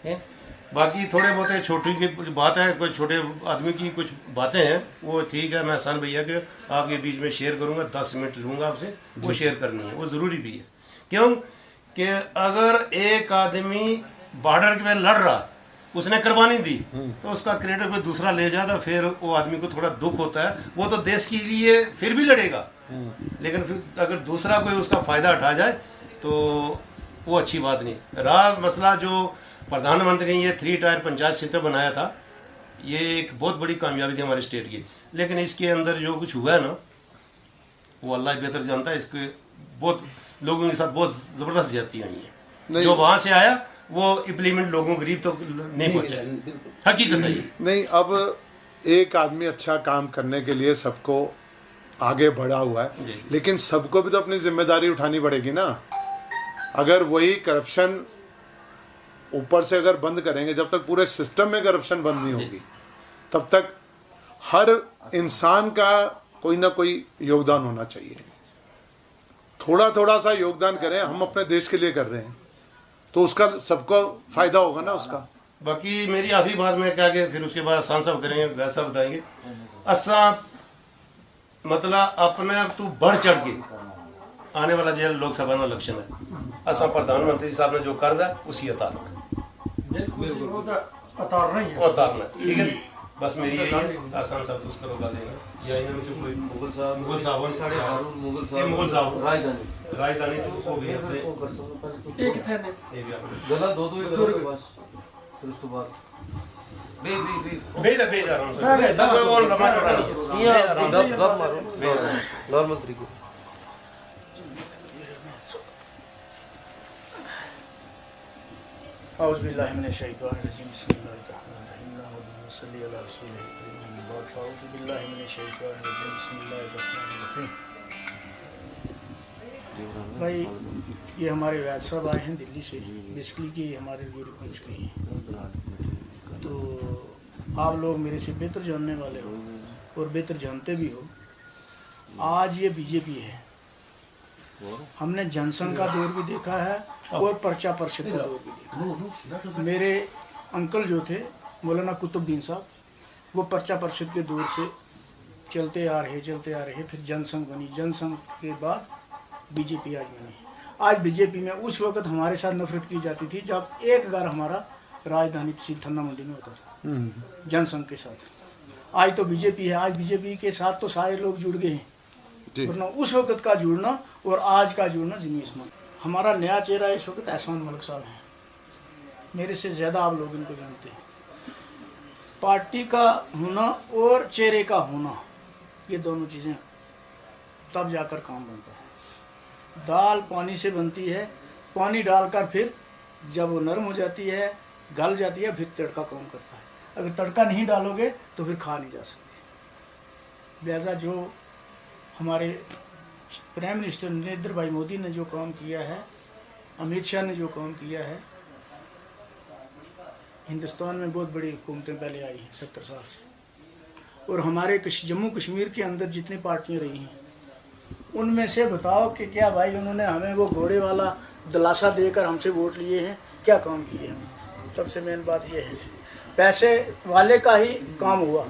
हैं। बाकी थोड़े बहुत छोटी की बात है, कोई छोटे आदमी की कुछ बातें हैं वो ठीक है, मैं हसन भैया के आपके बीच में शेयर करूंगा, 10 मिनट लूंगा आपसे, वो शेयर करनी है, वो ज़रूरी भी है। क्यों कि अगर एक आदमी बॉर्डर के पे लड़ रहा, उसने कुर्बानी दी, तो उसका क्रेडिट कोई दूसरा ले जाता, फिर वो आदमी को थोड़ा दुख होता है। वो तो देश के लिए फिर भी लड़ेगा, लेकिन फिर अगर दूसरा कोई उसका फ़ायदा उठा जाए तो वो अच्छी बात नहीं। रहा मसला जो प्रधानमंत्री ने ये 3 टायर पंचायत क्षेत्र बनाया था, ये एक बहुत बड़ी कामयाबी थी हमारे स्टेट की, लेकिन इसके अंदर जो कुछ हुआ है ना, वो अल्लाह बेहतर जानता है। इसके बहुत लोगों के साथ बहुत ज़बरदस्त ज्यादती हुई है। जो वहाँ से आया वो इम्प्लीमेंट लोगों गरीब तो नहीं पहुँचा, हकीकत है ये। नहीं, अब एक आदमी अच्छा काम करने के लिए सबको आगे बढ़ा हुआ है, लेकिन सबको भी तो अपनी जिम्मेदारी उठानी पड़ेगी ना। अगर वही करप्शन ऊपर से अगर बंद करेंगे, जब तक पूरे सिस्टम में करप्शन बंद नहीं होगी, तब तक हर इंसान का कोई ना कोई योगदान होना चाहिए। थोड़ा थोड़ा सा योगदान करें, हम अपने देश के लिए कर रहे हैं, तो उसका सबको फायदा होगा ना उसका। बाकी मेरी आखिरी बात में क्या कि फिर उसके बाद सांसद करेंगे, वैसा बताएंगे। असा मतलब अपने तू बढ़ चढ़ के आने वाला जो लोकसभा का इलेक्शन है, असा प्रधानमंत्री साहब ने जो कर्ज है उसी उतारना, उतारना, ठीक है। बस मेरी यही है, आसान साहब उसको रोका देना, या इन्हें में कोई मुगल साहब राजधानी तो भी एक थे ने गला दो बस, फिर उसके बाद बेज आराम से सब वो लम्बा छोड़ा नहीं है, आराम से गप मारो नॉर्मल तरीके। औज़ु बिल्लाहि मिनश शैतानिर रजीम, बिस्मिल्लाहिर्रहमानिर्रहीम, नहमदुहु व नसल्ली अला रसूलिहिल करीम, औज़ु बिल्लाहि मिनश शैतानिर रजीम, बिस्मिल्लाहिर्रहमानिर्रहीम। भाई ये हमारे वैद साहब आए हैं दिल्ली से, बेसिकली कि हमारे रिव्यू पहुँच गए हैं। तो आप लोग मेरे से बेहतर जानने वाले हो और बेहतर जानते भी हो, आज ये बीजेपी है। हमने जनसंघ का दौर भी देखा है और पर्चा परिषद का दौर भी देखा। मेरे अंकल जो थे मौलाना कुतुबुद्दीन साहब, वो पर्चा परिषद के दौर से चलते आ रहे, फिर जनसंघ बनी, जनसंघ के बाद बीजेपी आज बनी। आज बीजेपी में उस वक्त हमारे साथ नफरत की जाती थी जब एक बार हमारा राजधानी तहसील थन्ना मंडी में होता था जनसंघ के साथ। आज तो बीजेपी है, आज बीजेपी के साथ तो सारे लोग जुड़ गए हैं, वरना उस वक्त का जुड़ना और आज का जुड़ना ज़मीन आसमान। हमारा नया चेहरा इस वक्त एहसान मलिक साहब है, मेरे से ज़्यादा आप लोग इनको जानते हैं। पार्टी का होना और चेहरे का होना, ये दोनों चीज़ें तब जाकर काम बनता है। दाल पानी से बनती है, पानी डालकर फिर जब वो नरम हो जाती है, गल जाती है, फिर तड़का काम करता है। अगर तड़का नहीं डालोगे तो फिर खा नहीं जा सकती। लिहाजा जो हमारे प्राइम मिनिस्टर नरेंद्र भाई मोदी ने जो काम किया है, अमित शाह ने जो काम किया है, हिंदुस्तान में बहुत बड़ी हुकूमतें पहले आई हैं 70 साल से, और हमारे जम्मू कश्मीर के अंदर जितनी पार्टियां रही हैं उनमें से बताओ कि क्या भाई उन्होंने हमें वो घोड़े वाला दिलासा देकर हमसे वोट लिए हैं, क्या काम किए हैं? सबसे मेन बात यह है, पैसे वाले का ही काम हुआ,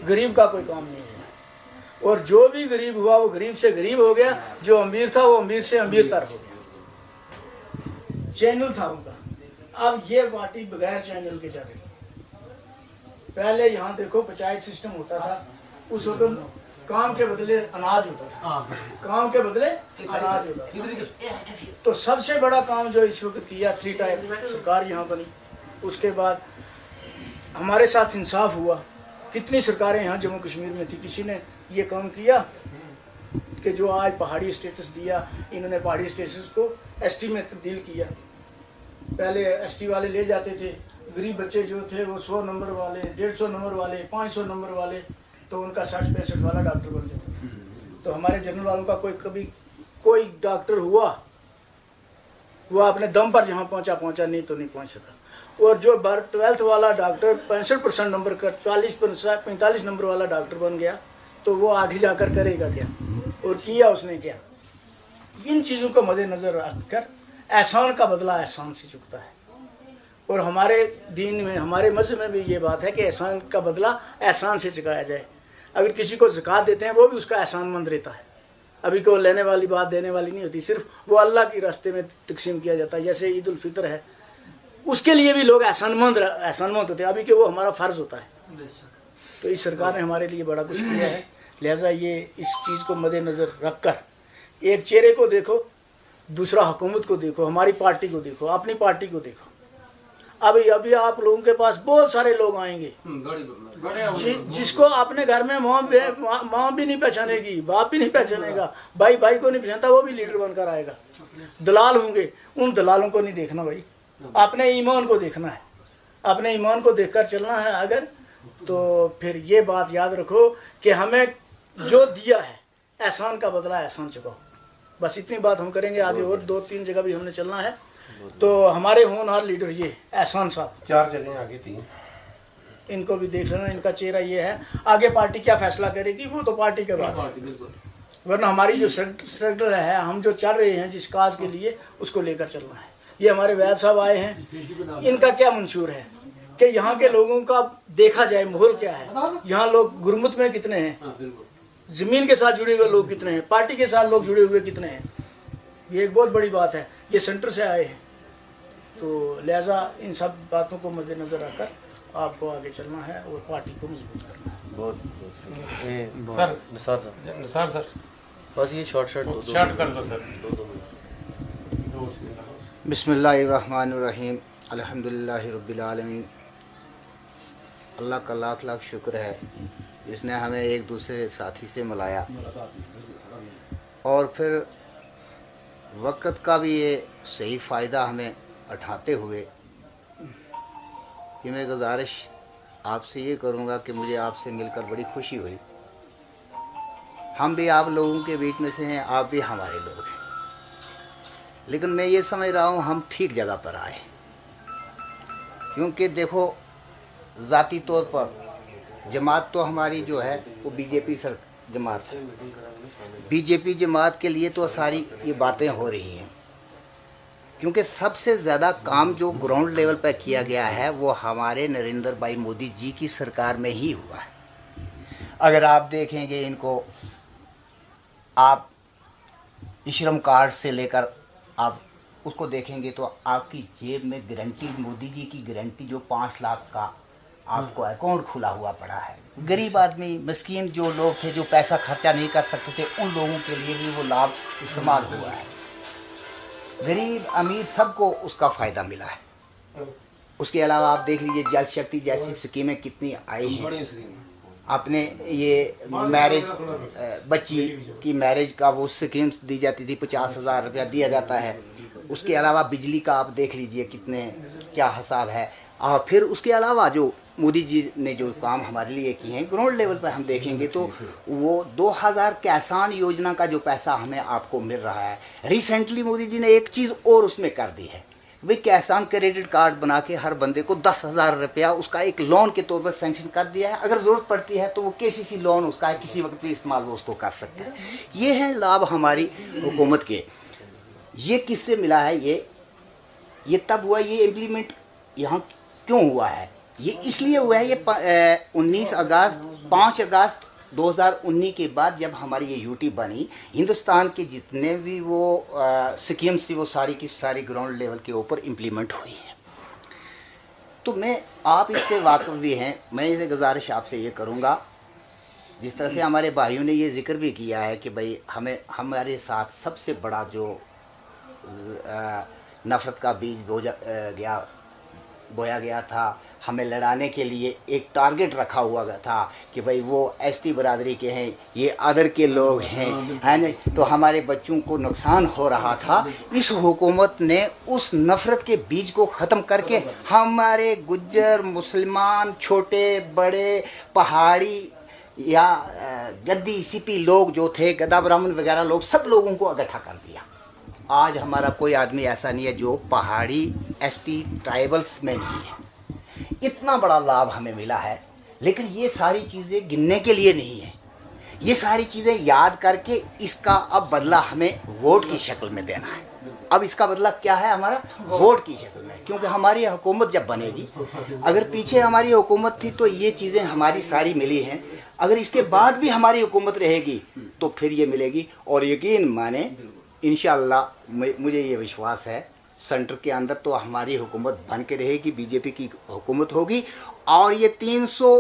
गरीब का कोई काम नहीं हुआ। और जो भी गरीब हुआ वो गरीब से गरीब हो गया, जो अमीर था वो अमीर से अमीर तर हो गया। चैनल था उनका, अब ये पार्टी बगैर चैनल के चल रही। पहले यहाँ देखो पंचायत सिस्टम होता था, उस वक्त काम के बदले अनाज होता था, काम के बदले अनाज होता था। तो सबसे बड़ा काम जो इस वक्त किया, 3 टायर सरकार यहाँ बनी, उसके बाद हमारे साथ इंसाफ हुआ। कितनी सरकारें यहाँ जम्मू कश्मीर में थी, किसी ने ये काम किया कि जो आज पहाड़ी स्टेटस दिया, इन्होंने पहाड़ी स्टेटस को एसटी में तब्दील किया। पहले एसटी वाले ले जाते थे, गरीब बच्चे जो थे वो 100 नंबर वाले, 150 नंबर वाले, 500 नंबर वाले, तो उनका 60-65 वाला डॉक्टर बन जाता था। तो हमारे जनरल वालों का कभी कोई डॉक्टर हुआ, वो अपने दम पर जहाँ पहुँचा, नहीं तो नहीं पहुँच सका। और जो 12th वाला डॉक्टर 65% नंबर का 45 नंबर वाला डॉक्टर बन गया, तो वो आगे जाकर करेगा क्या, और किया उसने क्या? इन चीज़ों को मद्देनजर रखकर एहसान का बदला एहसान से चुकता है। और हमारे दीन में, हमारे मज़हब में भी ये बात है कि एहसान का बदला एहसान से चुकाया जाए। अगर किसी को ज़कात देते हैं वो भी उसका एहसानमंद रहता है। अभी को लेने वाली बात देने वाली नहीं होती, सिर्फ वो अल्लाह के रास्ते में तकसीम किया जाता है। जैसे ईद उल फितर है, उसके लिए भी लोग एहसानमंद होते हैं, अभी के वो हमारा फ़र्ज़ होता है। तो इस सरकार ने हमारे लिए बड़ा कुछ किया है, लिहाजा ये इस चीज़ को मद्देनज़र रख कर एक चेहरे को देखो, दूसरा हुकूमत को देखो, हमारी पार्टी को देखो, अपनी पार्टी को देखो। अभी आप लोगों के पास बहुत सारे लोग आएंगे जिसको अपने घर में माँ भी नहीं पहचानेगी, बाप भी नहीं पहचानेगा, भाई को नहीं पहचानता, वो भी लीडर बनकर आएगा। दलाल होंगे, उन दलालों को नहीं देखना भाई, अपने ईमान को देखना है। अपने ईमान को देखकर चलना है अगर, तो फिर ये बात याद रखो कि हमें जो दिया है एहसान का बदला एहसान चुकाओ। बस इतनी बात हम करेंगे। आगे और 2-3 जगह भी हमने चलना है। तो हमारे होनहार लीडर ये एहसान साहब, 4 जगह आगे 3, इनको भी देख लेना, इनका चेहरा ये है। आगे पार्टी क्या फैसला करेगी वो तो पार्टी के बाद, वरना हमारी जो स्ट्रगल है, हम जो चल रहे हैं जिस काज के लिए, उसको लेकर चलना है। ये हमारे वैद साहब आए हैं, इनका क्या मंशूर है कि यहाँ के लोगों का देखा जाए माहौल क्या है, यहाँ लोग गुरमुत में कितने हैं, जमीन के साथ जुड़े हुए लोग कितने हैं, पार्टी के साथ लोग जुड़े हुए कितने हैं। ये एक बहुत बड़ी बात है। ये सेंटर से आए हैं, तो लिहाजा इन सब बातों को मद्देनजर रखकर आपको आगे चलना है और पार्टी को मजबूत करना है। बहुत निसार सर बस ये शॉर्ट कर दो सर। बिस्मिल्लाहिर्रहमानिर्रहीम, अल्हम्दुलिल्लाहि रब्बिल आलमीन। अल्लाह का लाख लाख शुक्र है जिसने हमें एक दूसरे साथी से मिलाया, और फिर वक़्त का भी ये सही फ़ायदा हमें उठाते हुए कि मैं गुजारिश आपसे ये करूँगा कि मुझे आपसे मिलकर बड़ी खुशी हुई। हम भी आप लोगों के बीच में से हैं, आप भी हमारे लोग हैं, लेकिन मैं ये समझ रहा हूँ हम ठीक जगह पर आए। क्योंकि देखो, ज़ाती तौर पर जमात तो हमारी जो है वो बीजेपी जमात है। बीजेपी जमात के लिए तो सारी ये बातें हो रही हैं, क्योंकि सबसे ज़्यादा काम जो ग्राउंड लेवल पर किया गया है वो हमारे नरेंद्र भाई मोदी जी की सरकार में ही हुआ है। अगर आप देखेंगे इनको, आप श्रम कार्ड से लेकर आप उसको देखेंगे तो आपकी जेब में गारंटी, मोदी जी की गारंटी जो 5 लाख का आपको अकाउंट खुला हुआ पड़ा है। गरीब आदमी, मिस्कीन जो लोग थे जो पैसा खर्चा नहीं कर सकते थे, उन लोगों के लिए भी वो लाभ इस्तेमाल हुआ है। गरीब अमीर सबको उसका फ़ायदा मिला है। उसके अलावा आप देख लीजिए जल शक्ति जैसी स्कीमें कितनी आई हैं। आपने ये मैरिज, बच्ची की मैरिज का वो स्कीम दी जाती थी, 50,000 रुपया दिया जाता है। उसके अलावा बिजली का आप देख लीजिए कितने क्या हिसाब है। और फिर उसके अलावा जो मोदी जी ने जो काम हमारे लिए किए हैं ग्राउंड लेवल पर हम देखेंगे तो वो 2000 किसान योजना का जो पैसा हमें आपको मिल रहा है। रिसेंटली मोदी जी ने एक चीज़ और उसमें कर दी है, भाई किसान क्रेडिट कार्ड बना के हर बंदे को 10,000 रुपया उसका एक लोन के तौर पर सैंक्शन कर दिया है। अगर ज़रूरत पड़ती है तो वो केसीसी लोन उसका है, किसी वक्त भी इस्तेमाल वो उसको कर सकते हैं। ये है लाभ हमारी हुकूमत के। ये किससे मिला है? ये तब हुआ, ये इम्प्लीमेंट यहाँ क्यों हुआ है? ये इसलिए हुआ है, ये 5 अगस्त 2019 के बाद जब हमारी ये यूटी बनी, हिंदुस्तान के जितने भी वो स्कीम्स थी वो सारी की सारी ग्राउंड लेवल के ऊपर इम्प्लीमेंट हुई है। तो मैं, आप इससे वाकिफ भी हैं, मैं इसे गुजारिश आपसे ये करूँगा, जिस तरह से हमारे भाइयों ने ये जिक्र भी किया है कि भाई हमारे साथ सबसे बड़ा जो नफरत का बीज बोया गया था, हमें लड़ाने के लिए एक टारगेट रखा हुआ था कि भाई वो एसटी बरादरी के हैं, ये अदर के लोग हैं, है ना, तो हमारे बच्चों को नुकसान हो रहा था। इस हुकूमत ने उस नफ़रत के बीज को ख़त्म करके हमारे गुज्जर, मुसलमान, छोटे बड़े, पहाड़ी या गद्दी सीपी लोग जो थे, गदा ब्राह्मण वगैरह लोग, सब लोगों को इकट्ठा कर दिया। आज हमारा कोई आदमी ऐसा नहीं है जो पहाड़ी एसटी ट्राइबल्स में नहीं है। इतना बड़ा लाभ हमें मिला है, लेकिन ये सारी चीज़ें गिनने के लिए नहीं है। ये सारी चीज़ें याद करके इसका अब बदला हमें वोट की शक्ल में देना है। अब इसका बदला क्या है हमारा? वोट की शक्ल में, क्योंकि हमारी हुकूमत जब बनेगी, अगर पीछे हमारी हुकूमत थी तो ये चीज़ें हमारी सारी मिली हैं, अगर इसके बाद भी हमारी हुकूमत रहेगी तो फिर ये मिलेगी। और यकीन माने इंशाअल्लाह मुझे ये विश्वास है सेंटर के अंदर तो हमारी हुकूमत बन के रहेगी, बीजेपी की हुकूमत होगी। और ये 300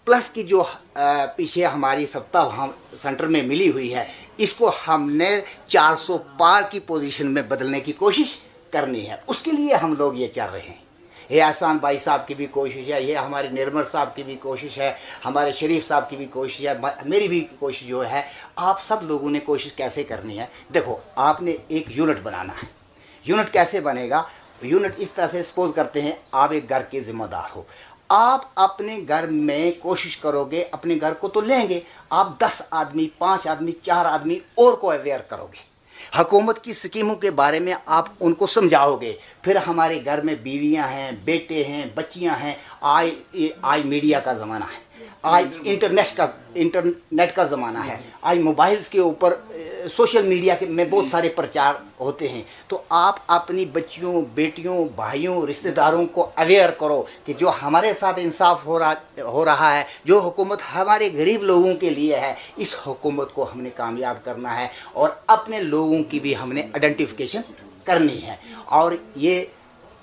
प्लस की जो पीछे हमारी सत्ता हम सेंटर में मिली हुई है, इसको हमने 400 पार की पोजीशन में बदलने की कोशिश करनी है। उसके लिए हम लोग ये चल रहे हैं। ये एहसान भाई साहब की भी कोशिश है, ये हमारे निर्मल साहब की भी कोशिश है, हमारे शरीफ साहब की भी कोशिश है, मेरी भी कोशिश जो है। आप सब लोगों ने कोशिश कैसे करनी है? देखो, आपने एक यूनिट बनाना है। यूनिट कैसे बनेगा? यूनिट इस तरह से सपोज करते हैं आप एक घर के जिम्मेदार हो, आप अपने घर में कोशिश करोगे, अपने घर को तो लेंगे, आप 10 आदमी, 5 आदमी, 4 आदमी और को अवेयर करोगे, हुकूमत की स्कीमों के बारे में आप उनको समझाओगे। फिर हमारे घर में बीवियां हैं, बेटे हैं, बच्चियां हैं। आई मीडिया का ज़माना है, आज इंटरनेट का ज़माना है, आज मोबाइल्स के ऊपर सोशल मीडिया के में बहुत सारे प्रचार होते हैं। तो आप अपनी बच्चियों, बेटियों, भाइयों, रिश्तेदारों को अवेयर करो कि जो हमारे साथ इंसाफ हो रहा है, जो हुकूमत हमारे गरीब लोगों के लिए है, इस हुकूमत को हमने कामयाब करना है और अपने लोगों की भी हमने आइडेंटिफिकेशन करनी है। और ये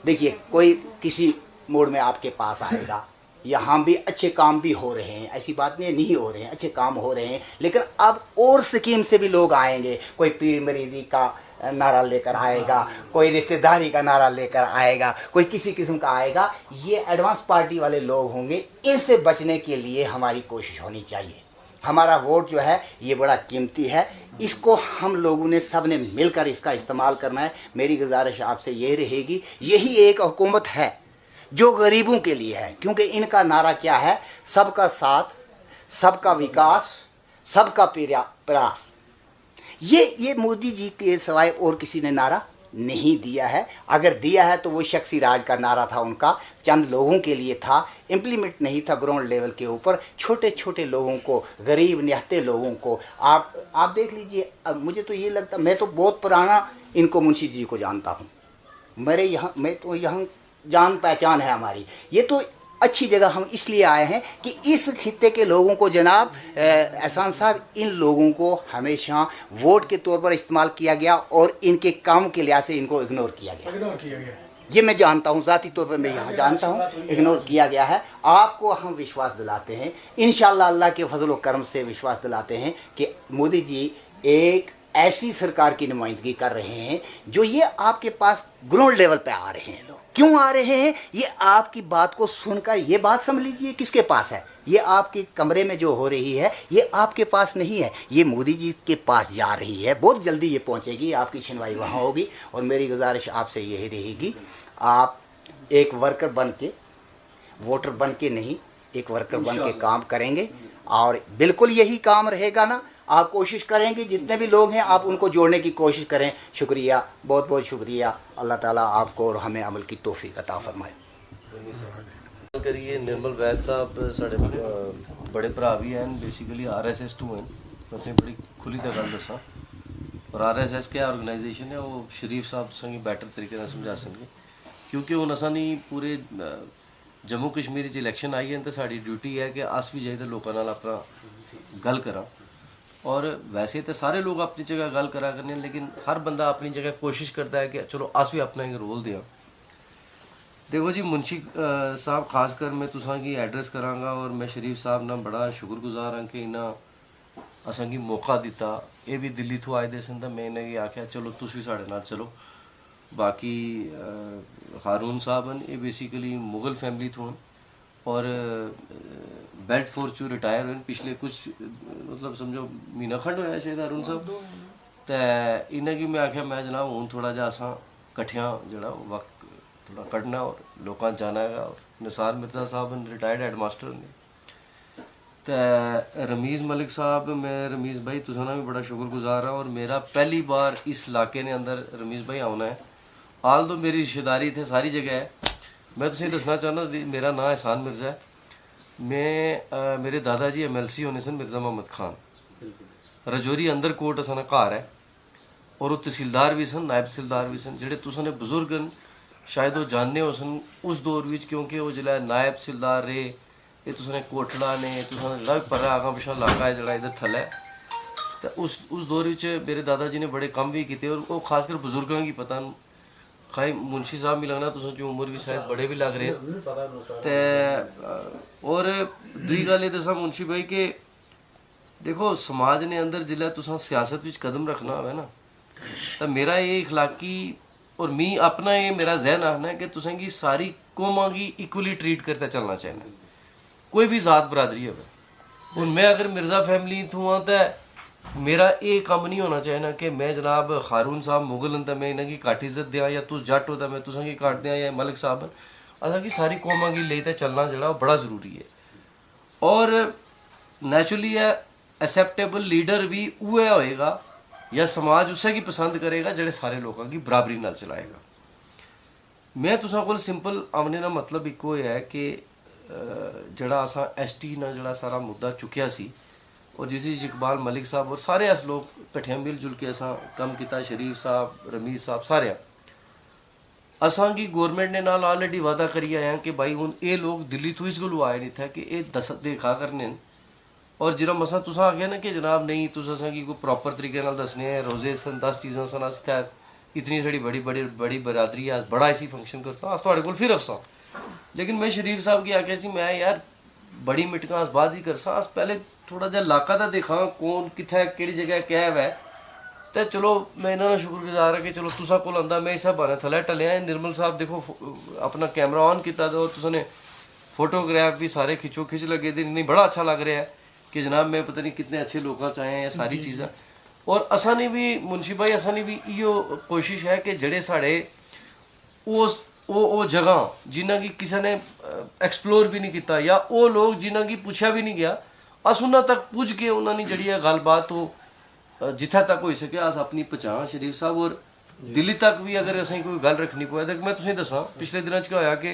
देखिए, कोई किसी मोड़ में आपके पास आएगा, यहाँ भी अच्छे काम भी हो रहे हैं, ऐसी बात नहीं हो रहे हैं, अच्छे काम हो रहे हैं, लेकिन अब और स्कीम से भी लोग आएंगे। कोई पीर मरीदी का नारा लेकर आएगा, कोई रिश्तेदारी का नारा लेकर आएगा, कोई किसी किस्म का आएगा। ये एडवांस पार्टी वाले लोग होंगे, इनसे बचने के लिए हमारी कोशिश होनी चाहिए। हमारा वोट जो है ये बड़ा कीमती है, इसको हम लोगों ने सब ने मिलकर इसका इस्तेमाल करना है। मेरी गुजारिश आपसे ये रहेगी, यही एक हुकूमत है जो गरीबों के लिए है, क्योंकि इनका नारा क्या है? सबका साथ, सबका विकास, सबका प्रयास। ये मोदी जी के सिवाय और किसी ने नारा नहीं दिया है। अगर दिया है तो वो शख्सी राज का नारा था उनका, चंद लोगों के लिए था, इम्प्लीमेंट नहीं था ग्राउंड लेवल के ऊपर। छोटे छोटे लोगों को, गरीब निहत्ते लोगों को आप देख लीजिए। मुझे तो ये लगता, मैं तो बहुत पुराना इनको मुंशी जी को जानता हूँ, मैं तो यहाँ जान पहचान है हमारी। ये तो अच्छी जगह हम इसलिए आए हैं कि इस खित्ते के लोगों को, जनाब एहसान साहब, इन लोगों को हमेशा वोट के तौर पर इस्तेमाल किया गया और इनके काम के लिहाज से इनको इग्नोर किया गया। ये मैं जानता हूँ, ज़ाती तौर पर मैं यहाँ जानता हूँ, इग्नोर किया गया है। आपको हम विश्वास दिलाते हैं, इंशाअल्लाह अल्लाह के फजल व करम से विश्वास दिलाते हैं कि मोदी जी एक ऐसी सरकार की नुमाइंदगी कर रहे हैं जो ये आपके पास ग्राउंड लेवल पे आ रहे हैं। लोग क्यों आ रहे हैं? ये आपकी बात को सुनकर, ये बात समझ लीजिए किसके पास है, ये आपके कमरे में जो हो रही है ये आपके पास नहीं है, ये मोदी जी के पास जा रही है। बहुत जल्दी ये पहुंचेगी, आपकी सुनवाई वहाँ होगी। और मेरी गुजारिश आपसे यही रहेगी, आप एक वर्कर बन के, वोटर बन के नहीं, एक वर्कर बन के काम करेंगे और बिल्कुल यही काम रहेगा ना। आप कोशिश करेंगे, जितने भी लोग हैं आप उनको जोड़ने की कोशिश करें। शुक्रिया, बहुत बहुत शुक्रिया। अल्लाह ताला आपको और हमें अमल की तौफीक अता फरमाए। करिए निर्मल वैद साहब साढ़े बड़े भरा भी हैं, बेसिकली RSS टू हैं, तुसें बड़ी खुली तो गल दसा। और RSS क्या ऑर्गेनाइजेशन है, वो शरीफ साहब तुसेंगी बैटर तरीके से समझा सकेंगे, क्योंकि हुण असां नी पूरे जम्मू कश्मीर च इलैक्शन आई है तो साड़ी ड्यूटी है कि अस भी जाइए लोगों नाल अपना गल करा। और वैसे तो सारे लोग अपनी जगह गल करा करने, लेकिन हर बंदा अपनी जगह कोशिश करता है कि चलो अस भी अपना एक रोल दें। देखो जी, मुंशी साहब खासकर मैं तुसांगी एड्रेस करांगा और मैं शरीफ साहब ना बड़ा शुक्रगुजार हाँ कि इन्हें असांगी मौका दिता। ये भी दिल्ली तो आए दे सन, मैं इन्हें आख्या चलो तुस भी साढ़े नाल चलो। बाकी हारून साहब हैं, ये बेसिकली मुगल फैमिली तो और बेल्ट फोर्स चू रिटायर हुए पिछले कुछ मतलब समझो महीना खंड होया शायद हारून साहब। तो इन्हें की मैं आख्या मैं जनाब हूँ थोड़ा जहा असा कट्ठिया जरा वक्त थोड़ा कढ़ना और लोगों जाना है। और निसार मिर्जा साहब रिटायर्ड हेडमास्टर ने, तो रमीज़ मलिक साहब, मैं रमीज़ भाई तुसाना भी बड़ा शुक्रगुजार हाँ। और मेरा पहली बार इस इलाके ने अंदर रमीज़ भाई आना है, आल तो मेरी रिश्तेदारी थे सारी जगह है। मैं तुसें दसना चाहना, मेरा नाम एहसान मिर्जा है। मैं मेरे दादाजी MLC होने सन मिर्जा मोहम्मद खान, रजौरी अंदर कोट असाना घर है। और वो तहसीलदार भी सन, नायब तहसीलदार भी सन, जेह्ड़े तुसां ने बजुर्ग न शायद वो जानने हो सन उस दौर विच, क्योंकि वो जिसलै नायब तहसीलदार रेह्, ये तुसां कोटला ने तुसां जेह्ड़ा बी परा आगां पिछां इलाका है जेह्ड़ा इधर थल्लै, ते उस दौर विच मेरे दादा जी ने बड़े कम्म भी कीते, और वो खासकर बुजुर्गां गी पता न। खाई मुंशी साहब मी लगना तुसां च उम्र भी शायद बड़े भी लग रहे ते और दूई गल एह् दस्सां मुंशी भाई कि देखो समाज ने अंदर जिसलै तुसां सियासत विच कदम रखना होवे ना, तो मेरा ये इखलाकी और मी अपना ये मेरा जहन आखना है कि तुसें गी सारी कौमां गी इक्वली ट्रीट करते चलना चाहिए, कोई भी जात बरादरी होवे। हुन मैं अगर मिर्जा फैमिली थू आं ते मेरा ये कम्म नहीं होना चाहिए कि मैं जनाब हारून साहब मुगल न तो मैं इन्हें घट्ट इज्जत दें, या तुस जट हो तो मैं तुसें गी घट्ट दें, या मलिक साहब न। असें गी सारी कौमां गी लेइयै चलना जेह्ड़ा बड़ा जरूरी है, और नैचुरली है एक्सेप्टेबल लीडर भी उ'ऐ होएगा या समाज उस्सै गी पसंद करेगा जेह्ड़े सारे लोगों की बराबरी नाल चलाएगा। मैं तुसां कोल सिंपल आमने दा मतलब इक्को है कि जेह्ड़ा असां ST ना जेह्ड़ा सारा मुद्दा चुक्केआ सी, और जिस इकबाल मलिक साहब और सारे अस लोग कट्ठे मिल जुल के असां कम्म कीता, शरीफ साहब, रमीज साहब, सारे असां गी गौरमेंट ने नाल ऑलरेडी वादा करी आए कि भाई हुन एह् लोग दिल्ली तो इस गल्लों आए नहीं थे कि एह् देखा करने न, और जिरा मसा तुसां आखेआ ना कि जनाब नहीं तुस असें गी कोई प्रॉपर तरीके नाल दस्सने हैं, रोजे सन 10 चीज़ां सन, अस इत्थै इतनी साढ़ी बड़ी बरादरी है, बड़ा इसी फंक्शन करसा, अस तुहाड़े कोल फिर अफसां। लेकिन मैं शरीफ साहब गी आखेआ सी मैं यार बड़ी मिटकां अस बाद ही करसा, अस पहले थोड़ा जिहा इलाका दा दिखां कौन कित्थै केह्ड़ी जगह क्या है, ते चलो मैं इन्हां दा शुक्रगुजार है कि चलो तुसां कोल आंदा, मैं इस बहाने थल्लै टलेआ। निर्मल साहब देखो अपना कैमरा ऑन कीता ते तुसां ने फोटोग्राफ भी सारे खिच्चो खिच लगे दे, नहीं बड़ा अच्छा लग रहा है कि जनाब मैं पता नहीं कितने अच्छे लोगों च आए हैं, सारी चीज़ां। और असां ने भी मुंशी भाई असां ने भी इयो कोशिश है कि जेह्ड़े साढ़े वो जगह जिन्हां गी किसी ने एक्सप्लोर भी नहीं किया, या वो लोग जिन्हां गी पुछया भी नहीं गया, अस उन्हां तक पुज के उन्होंने जी गलबात हो जिथे तक हो सके अस अपनी पहचान शरीफ साहब और दिल्ली तक भी अगर असें कोई गल रखनी पवे तो मैं तुसें दस्सां पिछले दिनों च होया कि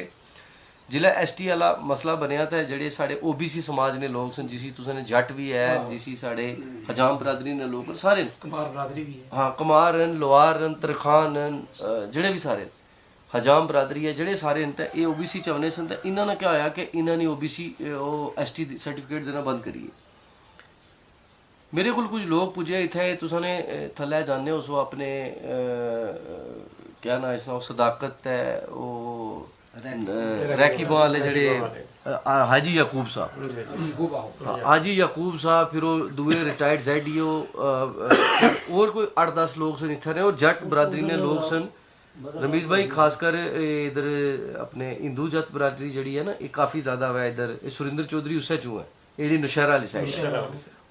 जिसलै ST वाला मसला बनेआ तो जेह्ड़े साढ़े OBC समाज ने लोग सन, जिसी तुसें जट भी है, जिसी साढ़े हजाम बरादरी ने लोग सारे कमार बरादरी भी है, हाँ कमार न, लोहार न, तरखान न, जेह्ड़े भी सारे हजाम बरादरी है जेह्ड़े सारे न, ते एह् OBC च औने सन। ते इन्हां ने क्या होया कि इन्हां ने OBC ST सर्टिफिकेट देना बंद करिए। मेरे को कुछ लोग पुजे इत्थे तुसां ने थल्लै जाने हो सो अपने क्या ना इसना सदाकत है वो रैकीबा वाले जेह्ड़े हाजी याकूब साहब, हाजी याकूब साहब, फिर वो दुए रिटायर्ड ZDO और कोई 8-10 लोग सन इत्थे, और जट बरादरी ने लोग सन। रमीज भाई खासकर इधर अपने हिंदू जत बरादरी जड़ी है ना, ये काफ़ी ज़्यादा है इधर, सुरिंदर चौधरी उससे चूँ है ये नौशहरा वाली साइड,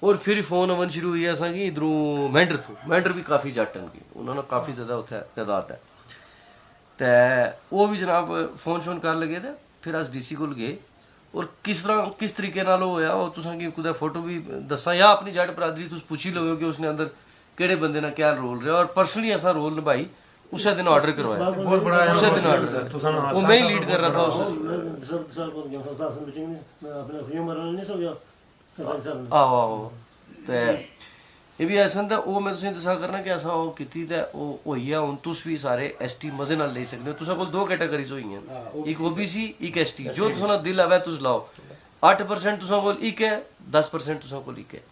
और फिर फोन अवन शुरू हुई असा कि इधरों मैंडर थू, मैंडर भी काफ़ी जट न उन्होंने काफ़ी ज़्यादा उत्थे तादाद है, तो वो भी जनाब फोन शोन कर लगे थे। फिर अस DC कोल गए, और किस तरीके नाल होया वो तुसां गी कुदै फोटो भी दस्सां, या अपनी जट बरादरी तुस पुछी लो कि उसने अंदर केड़े बंदे ना क्या रोल रहा, और पर्सनली ऐसा रोल निभाई उस दिन ऑर्डर करवाया, उस दिन ऑर्डर वो मैं ही लीड कर रहा था उस आहो ते ये भी ऐसा था। वो मैं तुसें दस्सा करना कि असां ओह् कीती ते ओह् होई गेआ। हुन तुस भी सारे ST मजे नाल लेई सकदे हो। तुसां कोल 2 कैटेगरीज होई गेइयां, एक OBC एक ST, जो तुसां दिल आवे तुस लाओ। 8% तुसां कोल इक है, 10% तुसां कोल इक है।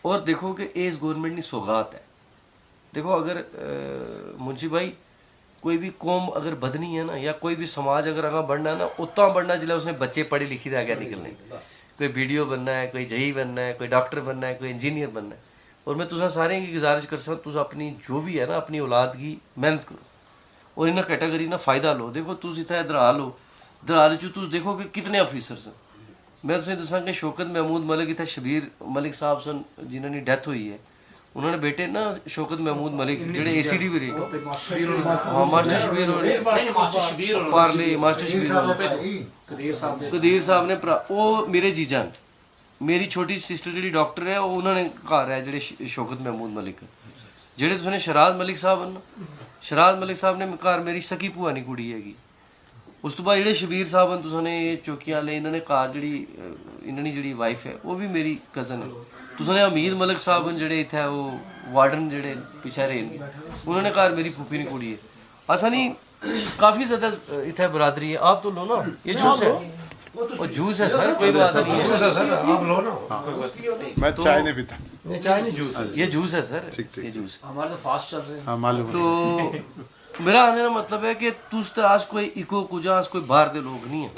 और देखो कि इस गवर्नमेंट की सौगात है। देखो अगर मुंशी भाई कोई भी कौम अगर बदनी है ना, या कोई भी समाज अगर आगे बढ़ना है ना, उतना बढ़ना जिसले उसने बच्चे पढ़े लिखे दे आगे निकलने, कोई BDO बनना है, कोई JE बनना है, कोई डॉक्टर बनना है, कोई इंजीनियर बनना है। और मैं तुसा सारे की गुजारिश कर सकता, तुस अपनी जो भी है ना अपनी औलाद की मेहनत करो और इन्हें कैटेगरी ना फायदा लो। देखो तुस इतना दराल हो, दराल च तुस देखो कि कितने ऑफिसर सन। मैं तुसें दसा कि शौकत महमूद मलिक इतने शबीर मलिक साहब सन जिन्होंने डेथ हुई है, उन्होंने बेटे ना शौकत महमूद मलिक जेड़े ACD भी रहे, हाँ मास्टर शबीर पार्ले मास्टर शबीर कदीर साहब ने वो मेरे जीजा न। मेरी छोटी सिस्टर जी डॉक्टर है, उन्होंने घर है जेड़े शौकत महमूद मलिक जेड़े तुसें शराज मलिक साहब न, शराज मलिक साहब ने घर मेरी सकी भूआ नी कुड़ी हैगी। उस तो बाद जेड़े शबीर साहब न तुसें चौकियां वाले, इन्होंने घर जी इन्होंने जी वाइफ है वो भी मेरी कजन है। तुसने अमीर मलिक साहब न जेह्ड़े इत्थै ओह् वार्डन जेह्ड़े पिच्छे रेह् न, उन्होंने घर मेरी फूफी दी कुड़ी है। असा नहीं काफ़ी ज़्यादा इत्थै बरादरी है। आप तो लो ना, ये जूस है, वो जूस है सर, कोई बात नहीं है सर आप लो ना, कोई बात नहीं। मैं चाय नहीं पीता। नहीं चाय नहीं, जूस है। ये जूस है सर, ठीक। ये जूस। हमारे तो फास्ट चल रहे हैं। हाँ मालूम है। तो मेरा आने का मतलब है कि तुस तो आज कोई इको कुजा आज कोई बाहर दे लोग नहीं है।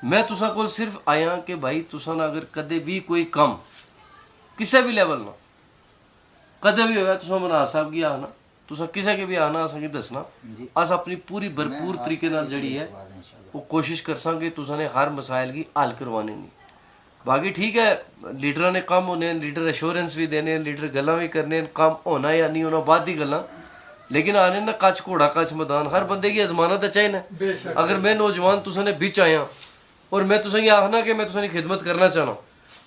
मैं तुसा को सिर्फ आया कि भाई तुसा ना अगर कदे भी कोई कम किसी भी लेवल ना कदे भी होया तुसा मना साहब की आना, तुसा किसी के भी आना असें दसना, अस अपनी पूरी भरपूर तरीके नाल जड़ी है वो कोशिश करसांगे तुसा ने हर मसाइल की हल करवाने नहीं। बाकी ठीक है, लीडर ने कम होने, लीडर एश्योरेंस भी देने, लीडर गल्लां भी करने, कम होना या नहीं होना बाद दी गल्लां, लेकिन आने ना कच घोड़ा कच मैदान, हर बंदे की अजमानत चाहिए। अगर मैं नौजवान तुसा ने बिच आया और मैं तुसा आखना कि मैं तुसा खिदमत करना चाहना,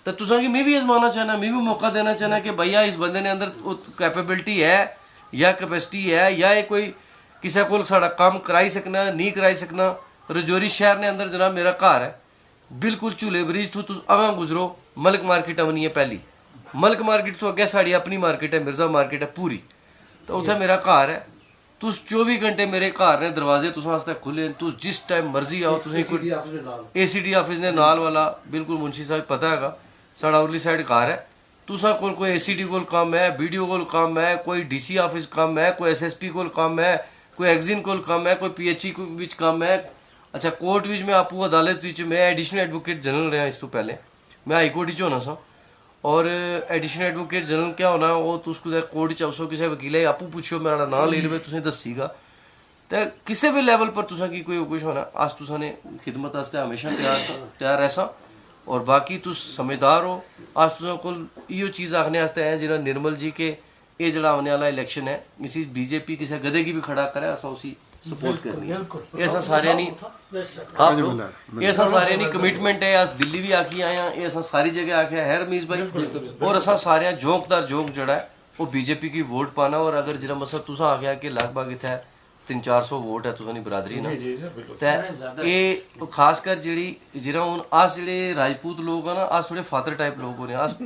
तो तुसा मैं भी आजमाना चाहना, मैं भी मौका देना चाहना कि भैया इस बंदे ने अंदर कैपेबिलिटी है या कैपेसिटी है या ये कोई किसी को साड़ा काम कराई सकना नहीं कराई सकना। रजौरी शहर ने अंदर जनाब मेरा घर है, बिल्कुल झूले ब्रिज तो तुम अगां गुजरो, मलक मार्केट आवनी है पहली, मलक मार्केट तो अगे साड़ी अपनी मार्केट है, मिर्जा मार्केट है पूरी, तो उत्थे मेरा घर है। तुस 24 घंटे मेरे घर ने दरवाजे तुस आस्ते खुले, तुस जिस टाइम मर्जी आओ। तुसें कोई ACD ऑफिस ने नाल वाला बिल्कुल मुंशी साहब पता है, साड़ा उरली साइड घर है। तुसा कोई ACD कोल काम है, BDO कोल काम है, कोई DC ऑफिस काम है, कोई SSP कोल काम है, कोई एग्जिन कोल काम है, कोई PHE विच काम है। अच्छा कोर्ट विच मैं आपू अदालत विच मैं एडिशनल एडवोकेट जनरल रहा इस तो पहले, मैं हाई कोर्ट च होना सा, और एडिशनल एडवोकेट जनरल क्या होना वो तुस कुदै कोर्ट च आवसो किसी वकील आपू पुछो, मेरा नाम ले लवे तुसें दस्सीगा, तो किसी भी लेवल पर तुसा की कोई कुछ होना अस तुसा ने खिदमत आस्ते हमेशा तैयार ऐसा। और बाकी तुस समझदार हो, अस तुसा कोल इयो चीज़ आखने आस्ते हैं जिन्हें निर्मल जी के ये जड़ा आने वाला इलेक्शन है इसी बीजेपी किसी गधे की भी खड़ा करे असा उसी सपोर्ट करनी। ऐसा सारे नहीं आप लोग ऐसा सारे नहीं कमिटमेंट है, अस दिल्ली भी आखी आए हैं, ऐसा सारी जगह आखे है रमीज भाई, और असा सारे जोकदार जोक जड़ा है वो बीजेपी की वोट पाना। और अगर जरा मसला तुसा आ गया कि लगभग इत्थे 300-400 वोट है तुसानी बरादरी ना, ते ये खासकर जेड़ी जिरा हुन अस जेड़े राजपूत लोग हैं ना, अस थोड़े फातर टाइप लोग होने, अस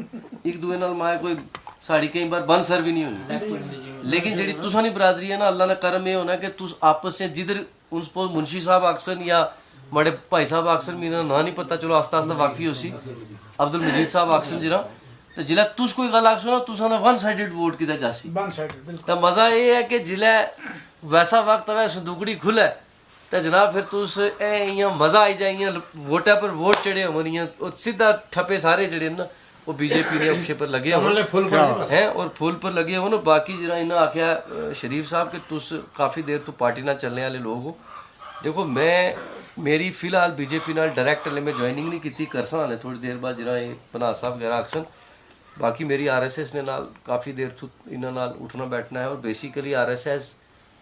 एक दूए नाल माए कोई साड़ी कई बार बन सर भी नहीं होनी, लेकिन जेड़ी तुसानी बरादरी है ना, अल्लाह ने करम ये होना कि तुस आपस से जिधर उन सपोज मुंशी साहब अक्सर या बड़े भाई साहब अक्सर मेरा ना नहीं पता, चलो आस्ता आस्ता वाकफी होसी, अब्दुल मजीद साहब अक्सर जिरा तो जिला तुस कोई गल आखसो ना तुसा वन साइडेड वोट किता जासी, तो मजा ये है कि जिला वैसा वक्त है संदूकड़ी खुले तो जनाब फिर तुस इयां मजा आई जाए, वोटा पर वोट चढ़े होनियां और सीधा ठप्पे सारे जड़े ना वो बीजेपी ने अक्षे पर लगे हैं और फुल पर लगे हो ना। बाकी जरा इन्हें आख्या शरीफ साहब कि तुस काफ़ी देर तो पार्टी ना चलने वाले लोग हो। देखो मैं मेरी फिलहाल बीजेपी नाल डायरैक्ट हले मैं ज्वाइनिंग नहीं की, करसा हले थोड़ी देर बाद जरा ये पनाह साहब वगैरह आखसन। बाकी मेरी RSS ने नाल काफ़ी देर तो इन्होंने नाल उठना बैठना है, और बेसिकली RSS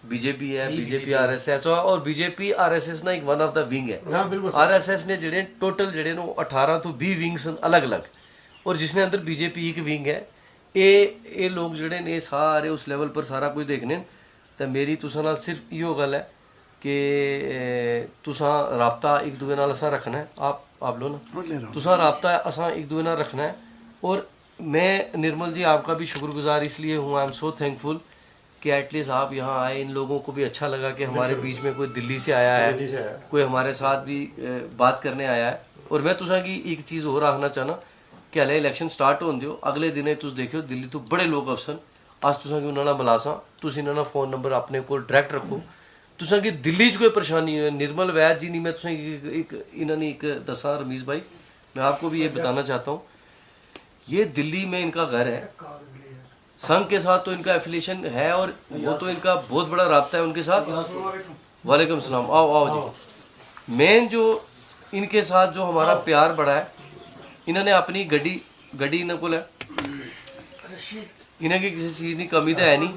बीजेपी है, बीजेपी RSS और बीजेपी RSS ना एक वन ऑफ द विंग है। RSS ने जड़े टोटल जड़े 18 तो 20 विंग्स अलग अलग, और जिसने अंदर बीजेपी एक विंग है। ये लोग जड़े ने सारे उस लेवल पर सारा कुछ देखने। तो मेरी तुसा नाल सिर्फ इहो गल है कि तुसा राबता एक दूए नाल असा रखना है, आप लो ना तुसा राबता असा एक दूए नाल रखना है। और मैं निर्मल जी आपका भी शुक्रगुजार इसलिए हूँ, आई एम सो थैंकफुल कि एटलीस्ट आप यहाँ आए, इन लोगों को भी अच्छा लगा कि हमारे बीच में कोई दिल्ली से आया है, कोई हमारे साथ भी बात करने आया है। और मैं तुसा की एक चीज़ और आखना चाहना कि हले इलेक्शन स्टार्ट होने दो, अगले दिन तुस देखियो दिल्ली तो बड़े लोग अफसन अस तुसा की उन्होंने मिलासा, तुस इन्होंने फोन नंबर अपने को डायरैक्ट रखो, तुसा की दिल्ली च कोई परेशानी है निर्मल वैद जी नहीं, मैं तुसा एक इन्होंने एक दसा रमीज भाई मैं आपको भी ये बताना चाहता हूँ, ये दिल्ली में इनका घर है, संघ के साथ तो इनका एफिलिएशन है और वो तो इनका बहुत बड़ा राब्ता है उनके साथ। वालेकुम सलाम, आओ आओ जी। मेन जो इनके साथ जो हमारा प्यार बढ़ा है, इन्होंने अपनी गड्डी इन्होंने को है, इन्हें की किसी चीज़ की कमी तो है नहीं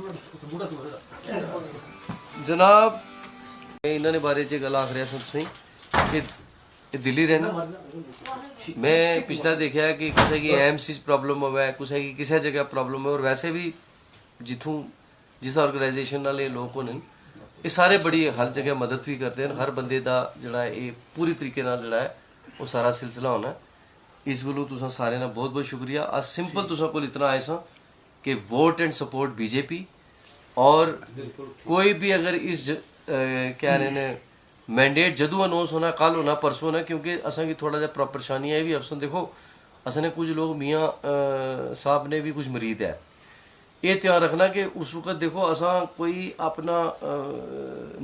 जनाब। इन्होंने बारे च गल आख रहा तुसीं कि दिल्ली रहना, मैं पिछला देखा है कि किसी की AMC प्रॉब्लम हुआ है, किसी की किसी जगह प्रॉब्लम है, और वैसे भी जिस ऑर्गेनाइजेशन नाल लोग होने ये सारे बड़ी हर जगह मदद भी करते हैं। हर बंदे का जड़ा ये पूरी तरीके नाल जड़ा है वो सारा सिलसिला होना है। इस गल्लों तुसां सारें दा बहुत बहुत शुक्रिया। अस सिंपल तुसां कोल इतना आए सां कि वोट एंड सपोर्ट बीजेपी, और कोई भी अगर इस क्या ने मैंडेट जदों अनाउंस होना, कल होना, परसों होना, क्योंकि असां की थोड़ा जा परेशानी है भी अफसन देखो असने कुछ लोग मियाँ साहब ने भी कुछ मरीद है, ये ध्यान रखना कि उस वक्त देखो असा कोई अपना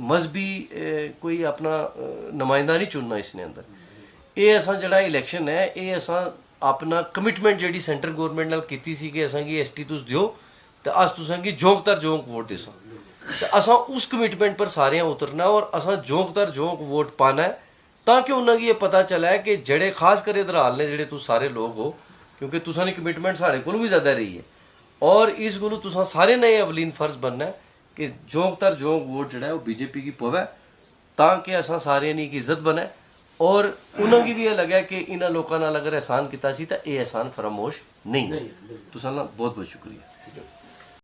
मजहबी कोई अपना नुमाइंदा नहीं चुनना इसने अंदर। ये असा जड़ा इलैक्शन है ये असा अपना कमिटमेंट जी सेंटर गौरमेंट नाल कीती सी कि असा की ST तुस दियो तो अस तुसें गी जोंक तर जोंक वोट देसां, तो असा उस कमिटमेंट पर सारे उतरना और असा जोंक तर जोंक वोट पाना है, ताकि उन्हें ये पता चला है कि जड़े खास कर इधर हाल ने जड़े तुस सारे लोग हो, क्योंकि तुसां कमिटमेंट साढ़े को भी ज्यादा रही है, और इस गलू तुसां सारे ने अवलीन फर्ज बनना है कि जोंक तर जोंक वोट जड़ा है वो बीजेपी की पवे, ताकि असा सारे की इज्जत बने और उन्हें भी ये लगे कि इन्होंने लोगों नाल अगर एहसान किया सी तो ये एहसान फरामोश नहीं है। तुसां दा बहुत बहुत शुक्रिया।